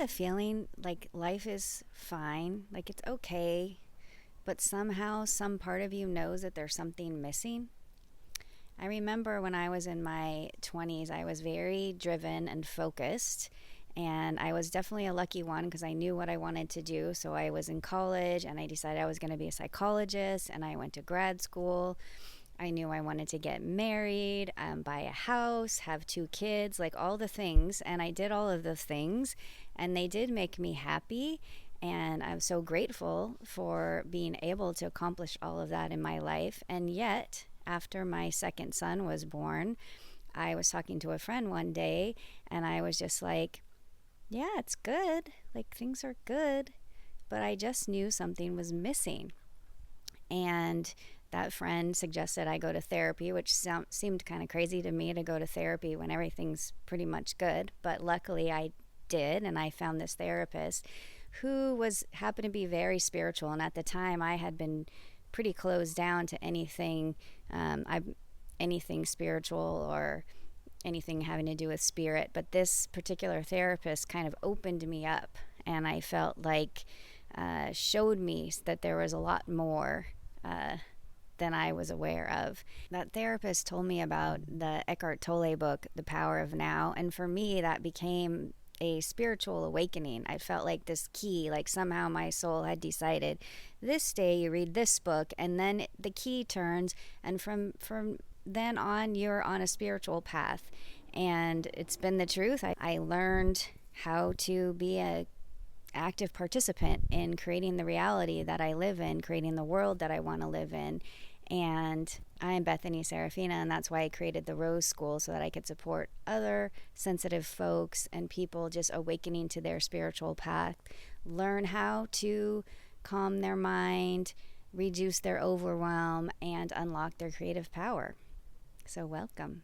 the feeling like life is fine, like it's okay, but somehow some part of you knows that there's something missing? I remember when I was in my 20s, I was very driven and focused. And I was definitely a lucky one because I knew what I wanted to do. So I was in college and I decided I was going to be a psychologist, and I went to grad school. I knew I wanted to get married, buy a house, have two kids, like all the things. And I did all of those things, and they did make me happy. And I'm so grateful for being able to accomplish all of that in my life. And yet, after my second son was born, I was talking to a friend one day, and I was just like, yeah, it's good. Like things are good. But I just knew something was missing. And that friend suggested I go to therapy, which seemed kind of crazy to me to go to therapy when everything's pretty much good. But luckily I did, and I found this therapist who was happened to be very spiritual. And at the time, I had been pretty closed down to anything spiritual or anything having to do with spirit. But this particular therapist kind of opened me up, and I felt like showed me that there was a lot more uh, than I was aware of. That therapist told me about the Eckhart Tolle book, The Power of Now, and for me, that became a spiritual awakening. I felt like this key, like somehow my soul had decided this day you read this book, and then the key turns, and from then on, you're on a spiritual path. And it's been the truth. I learned how to be a active participant in creating the reality that I live in, creating the world that I want to live in. And I'm Bethany Serafina, and that's why I created the Rose School, so that I could support other sensitive folks and people just awakening to their spiritual path, learn how to calm their mind, reduce their overwhelm, and unlock their creative power. So welcome.